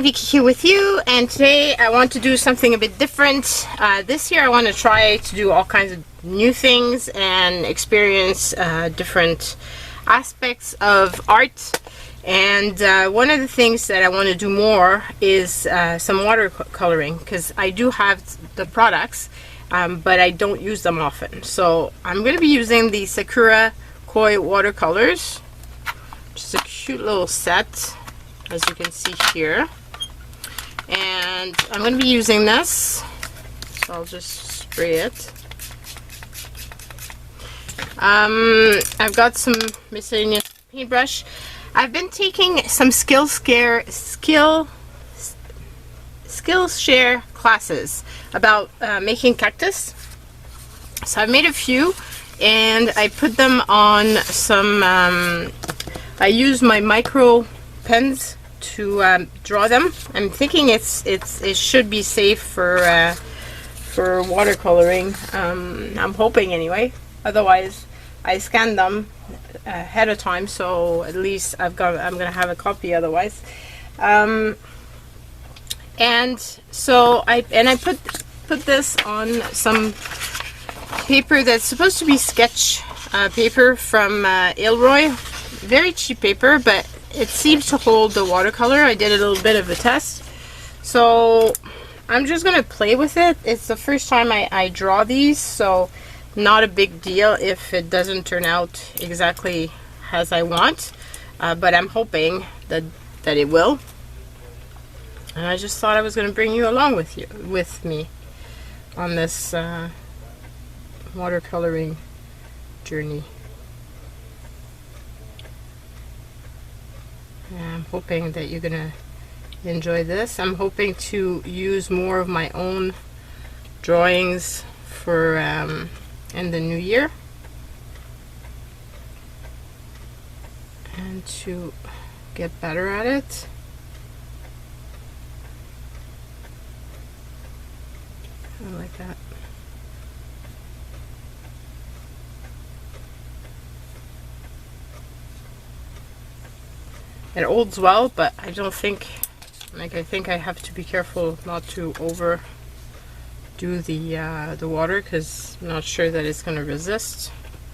Vicky here with you, and today I want to do something a bit different. This year I want to try to do all kinds of new things and experience different aspects of art. And one of the things that I want to do more is some watercoloring, because I do have the products, but I don't use them often. So I'm going to be using the Sakura Koi watercolors, which is a cute little set, as you can see here. And I'm going to be using this, so I'll just spray it. I've got some miscellaneous paintbrush. I've been taking some Skillshare classes about making cactus. So I've made a few, and I put them on some, I use my micro pens to draw them. I'm thinking it should be safe for watercoloring. I'm hoping anyway. Otherwise, I scan them ahead of time, so at least I'm gonna have a copy. Otherwise, and so I put this on some paper that's supposed to be sketch paper from Ilroy. Very cheap paper, but it seems to hold the watercolor. I did a little bit of a test, so I'm just gonna play with it. It's the first time I draw these, so not a big deal if it doesn't turn out exactly as I want, but I'm hoping that it will. And I just thought I was gonna bring you along with me on this watercoloring journey. I'm hoping that you're gonna enjoy this. I'm hoping to use more of my own drawings for in the new year, and to get better at it. I like that. It holds well, but I don't think, I think I have to be careful not to overdo the water, because I'm not sure that it's going to resist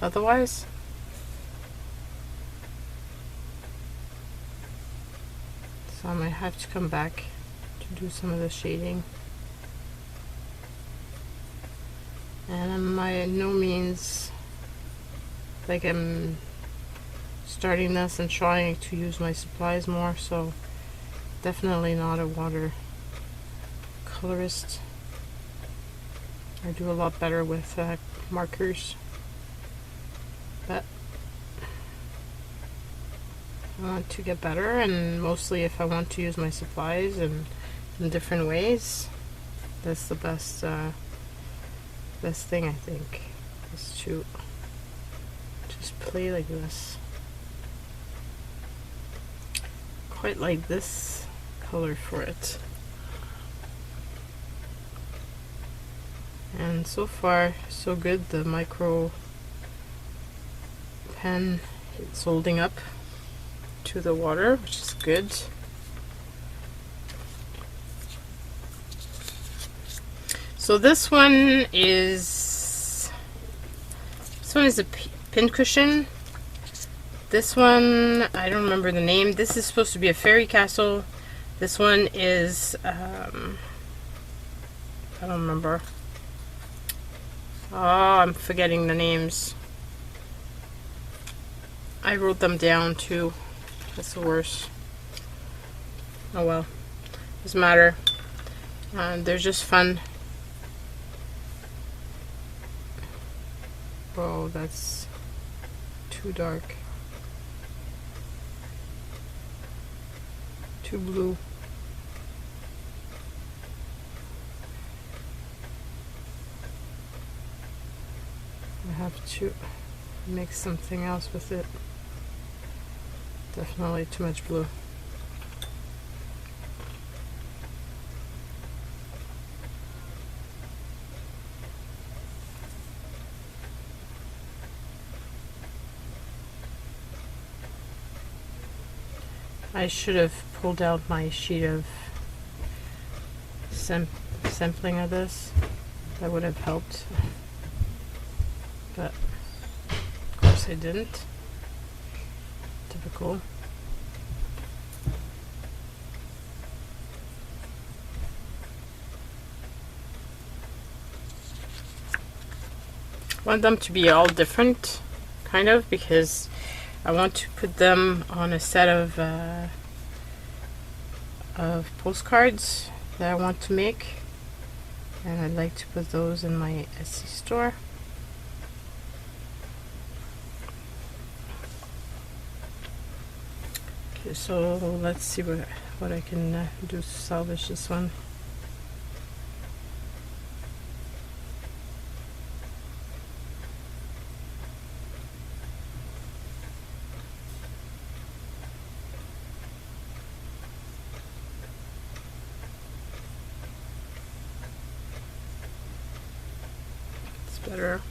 otherwise. So I might have to come back to do some of the shading. And I'm by no means, like, I'm starting this and trying to use my supplies more, so definitely not a water colorist. I do a lot better with markers, but I want to get better, and mostly if I want to use my supplies in different ways, that's the best thing, I think, is to just play like this. Quite like this color for it. And so far so good. The micro pen, it's holding up to the water, which is good. So this one is a pincushion. This one, I don't remember the name. This is supposed to be a fairy castle. This one is I don't remember. Oh, I'm forgetting the names. I wrote them down too. That's the worst. Oh well. Doesn't matter. They're just fun. Whoa, that's too dark. Too blue. I have to mix something else with it. Definitely too much blue. I should have pulled out my sheet of sampling of this. That would have helped, but of course I didn't. Typical. I want them to be all different, kind of, because I want to put them on a set of postcards that I want to make, and I'd like to put those in my Etsy store. Okay, so let's see what I can do to salvage this one. Better.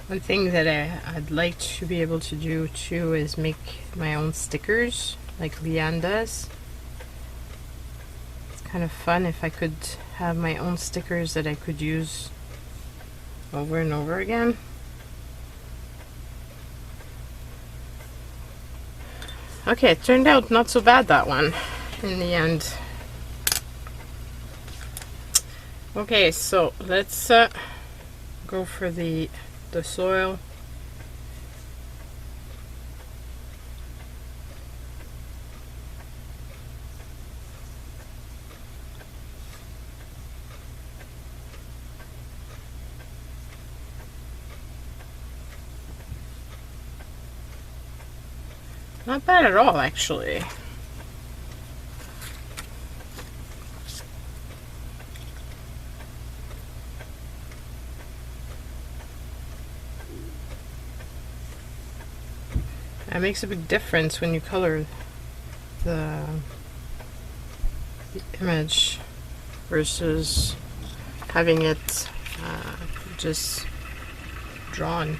One thing that I'd like to be able to do too is make my own stickers like Leanne does. It's kind of fun if I could have my own stickers that I could use over and over again. Okay, it turned out not so bad, that one, in the end. Okay, so let's go for the soil. Not bad at all, actually. It makes a big difference when you color the image versus having it just drawn.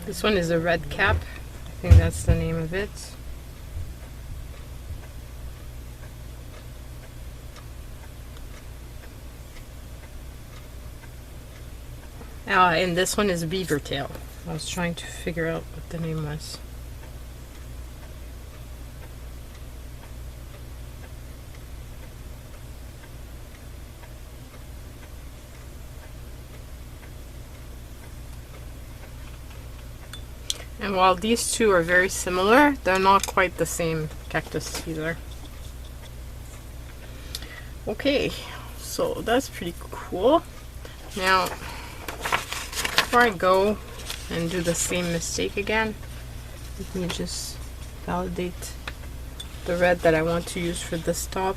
This one is a red cap. I think that's the name of it. And this one is a beaver tail. I was trying to figure out what the name was. And while these two are very similar, they're not quite the same cactus either. Okay, so that's pretty cool. Now, before I go and do the same mistake again, let me just validate the red that I want to use for this top.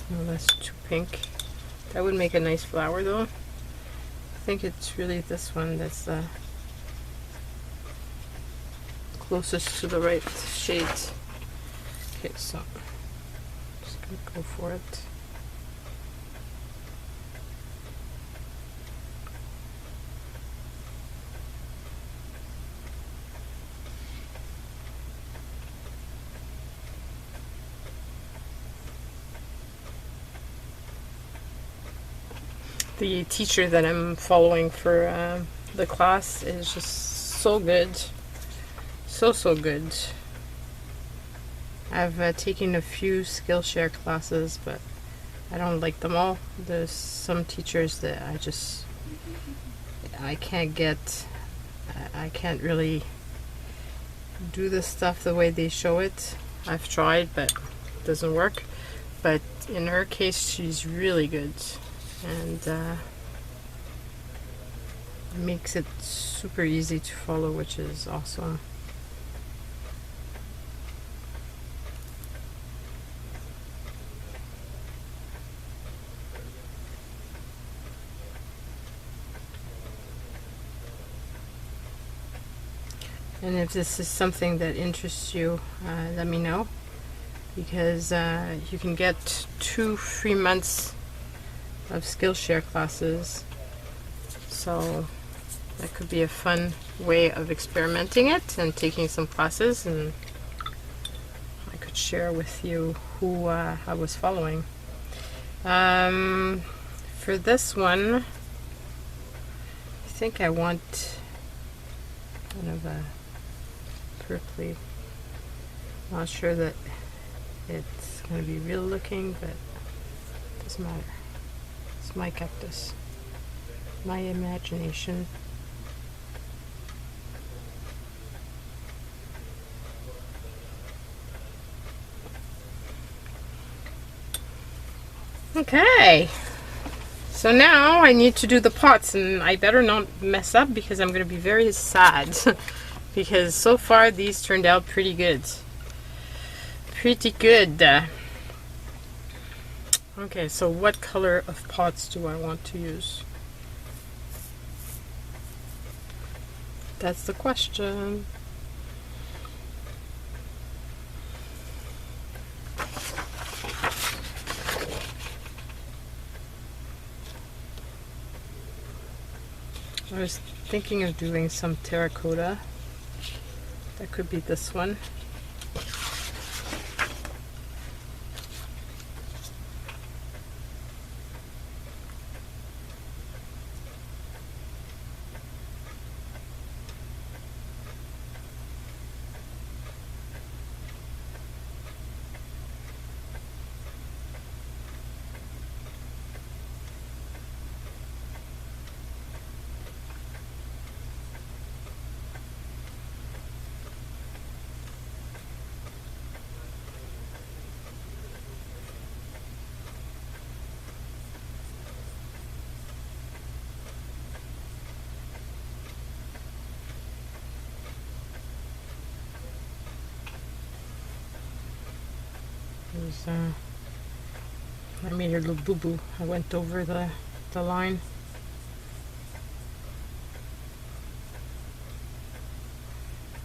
No, that's too pink. That would make a nice flower though. I think it's really this one that's the closest to the right shade. Okay, so I'm just gonna go for it. The teacher that I'm following for the class is just so good. So good. I've taken a few Skillshare classes, but I don't like them all. There's some teachers that I can't really do this stuff the way they show it. I've tried, but it doesn't work. But in her case, she's really good. And It makes it super easy to follow, which is awesome. And if this is something that interests you, let me know, because you can get 2 free months of Skillshare classes. So that could be a fun way of experimenting it and taking some classes, and I could share with you who I was following. For this one, I think I want kind of a purpley. Not sure that it's going to be real looking, but it doesn't matter. It's my cactus, my imagination. Okay, so now I need to do the pots, and I better not mess up because I'm going to be very sad because so far these turned out pretty good. Pretty good. Okay, so what color of pots do I want to use? That's the question. I was thinking of doing some terracotta. That could be this one. I made a little boo-boo. I went over the line.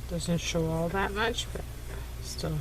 Doesn't show all that much, but still.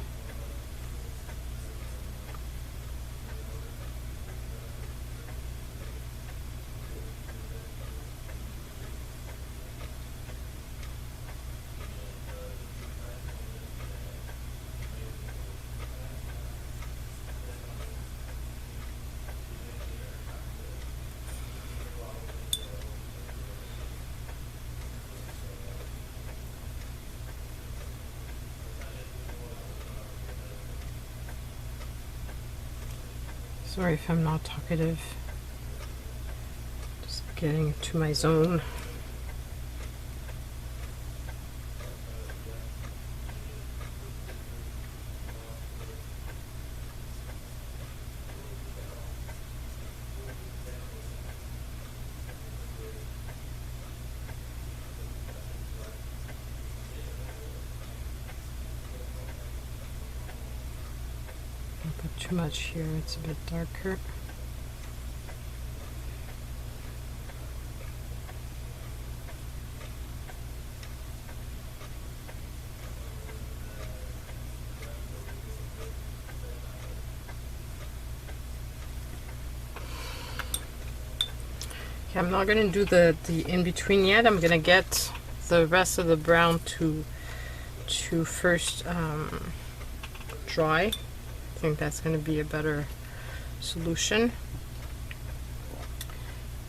Sorry if I'm not talkative. Just getting into my zone. Too much here, it's a bit darker. Okay, I'm not going to do the in-between yet. I'm going to get the rest of the brown to first dry. I think that's going to be a better solution.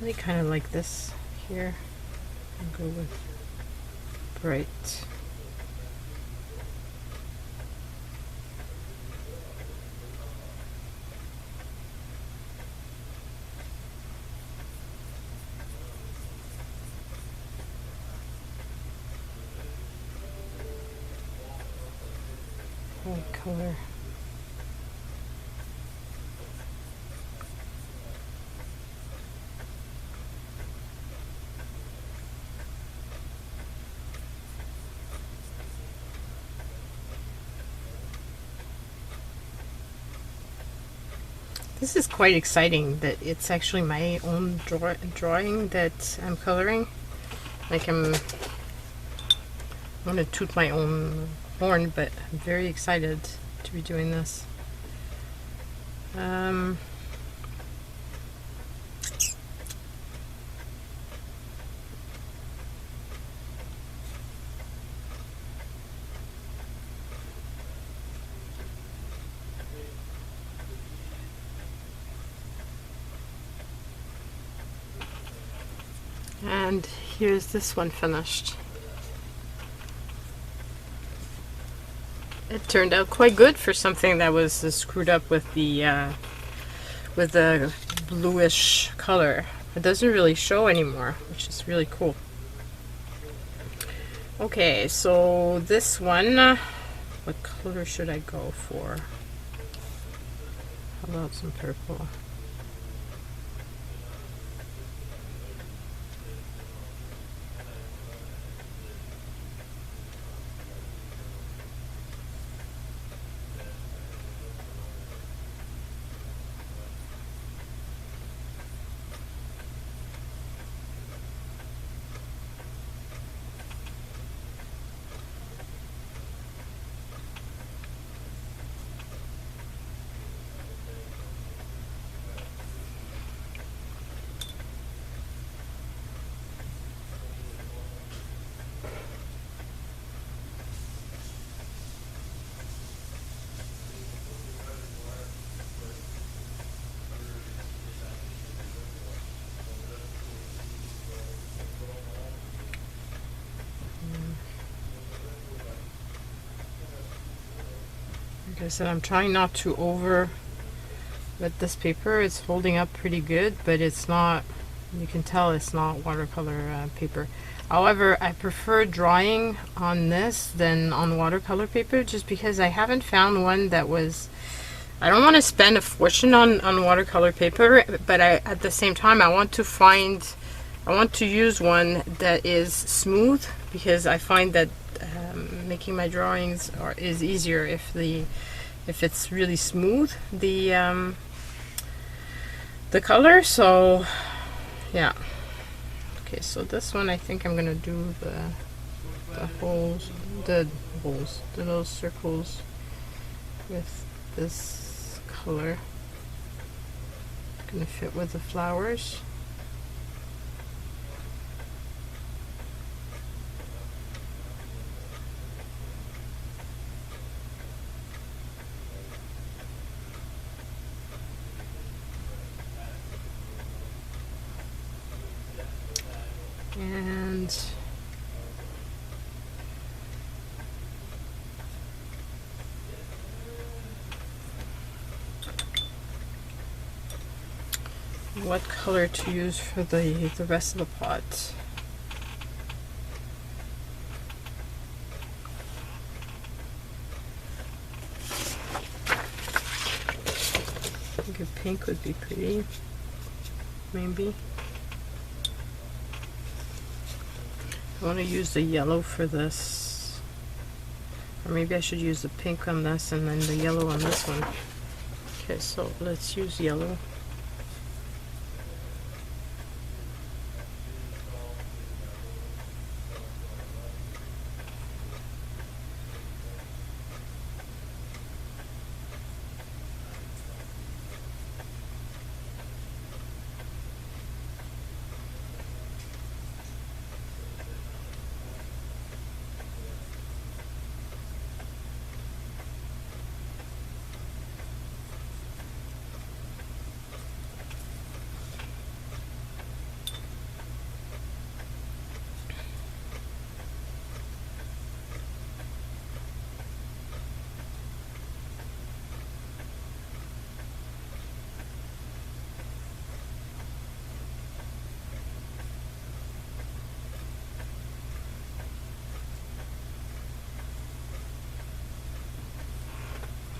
Really kind of like this here. I'll go with bright. What color? This is quite exciting that it's actually my own drawing that I'm coloring. Like I want to toot my own horn, but I'm very excited to be doing this. And here's this one finished. It turned out quite good for something that was screwed up with the bluish color. It doesn't really show anymore, which is really cool. Okay, so this one, what color should I go for? How about some purple? Like I said, I'm trying not to over wet this paper. It's holding up pretty good, but it's not, you can tell it's not watercolor paper. However, I prefer drawing on this than on watercolor paper, just because I haven't found one that was, I don't want to spend a fortune on watercolor paper, but at the same time I want to use one that is smooth, because I find that making my drawings is easier if it's really smooth, the color. So yeah. Okay, so this one I think I'm gonna do the little circles with this color. Gonna fit with the flowers. And what color to use for the rest of the pot? I think a pink would be pretty, maybe. I want to use the yellow for this, or maybe I should use the pink on this and then the yellow on this one. Okay, so let's use yellow.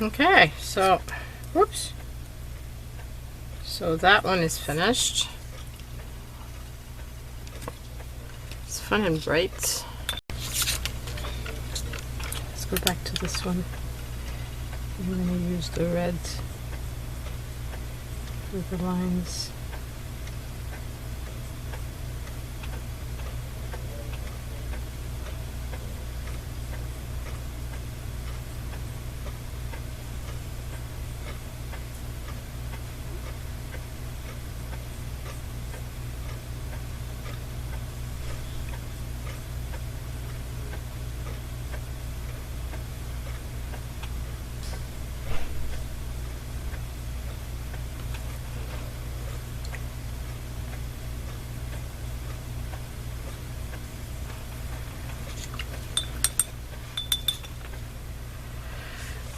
Okay, so whoops. So that one is finished. It's fun and bright. Let's go back to this one. I'm going to use the red. with the lines.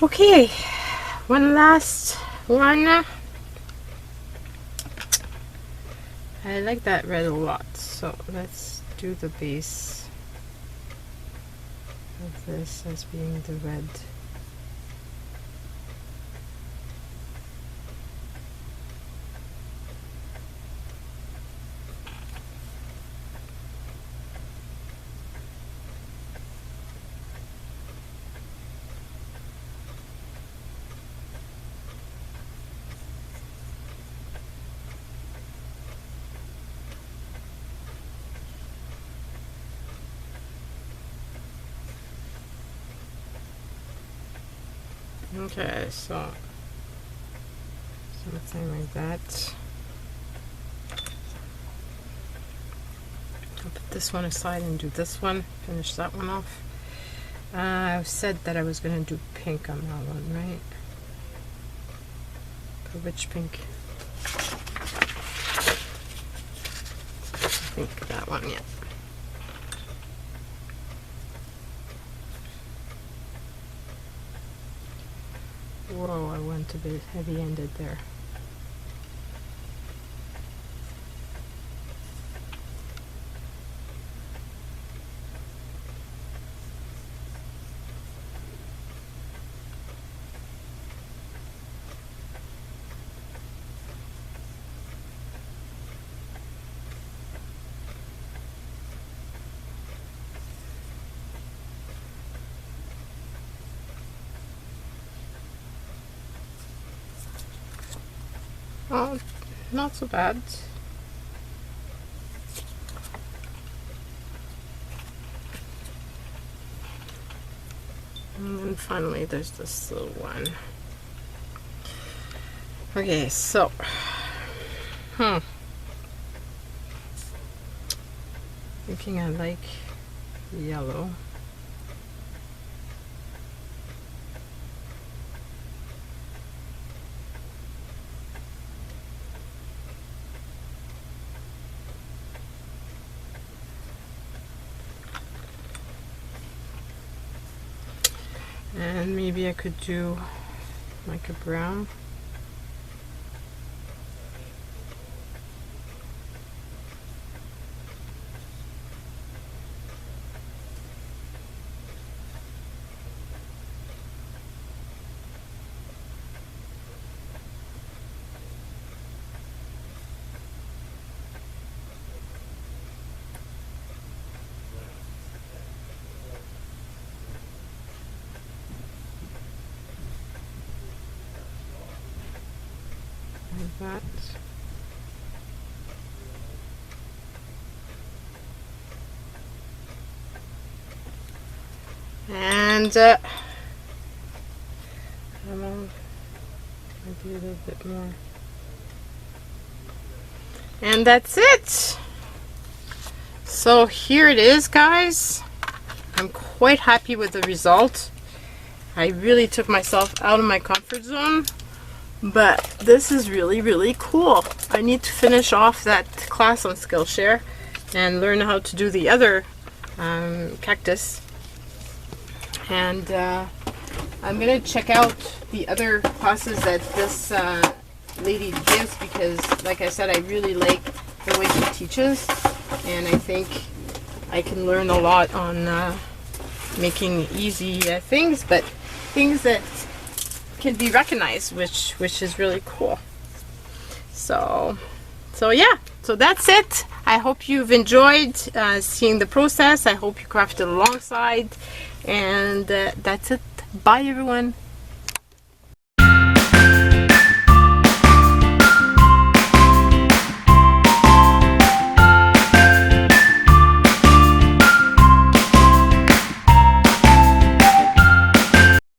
Okay, one last one. I like that red a lot, so let's do the base of this as being the red. Okay, so something like that. I'll put this one aside and do this one, finish that one off. I said that I was going to do pink on that one, right? But which pink? I think that one, yeah. Whoa, I went a bit heavy-handed there. Oh, not so bad. And then finally there's this little one. Okay, so thinking I like yellow. And maybe I could do like a brown. Like that. And I don't know, maybe a little bit more. And that's it. So here it is, guys. I'm quite happy with the result. I really took myself out of my comfort zone. But this is really, really cool. I need to finish off that class on Skillshare and learn how to do the other cactus. And I'm going to check out the other classes that this lady gives because, like I said, I really like the way she teaches. And I think I can learn a lot on making easy things, but things that can be recognized, which is really cool. So yeah, so that's it. I hope you've enjoyed seeing the process. I hope you crafted alongside, and that's it. Bye everyone.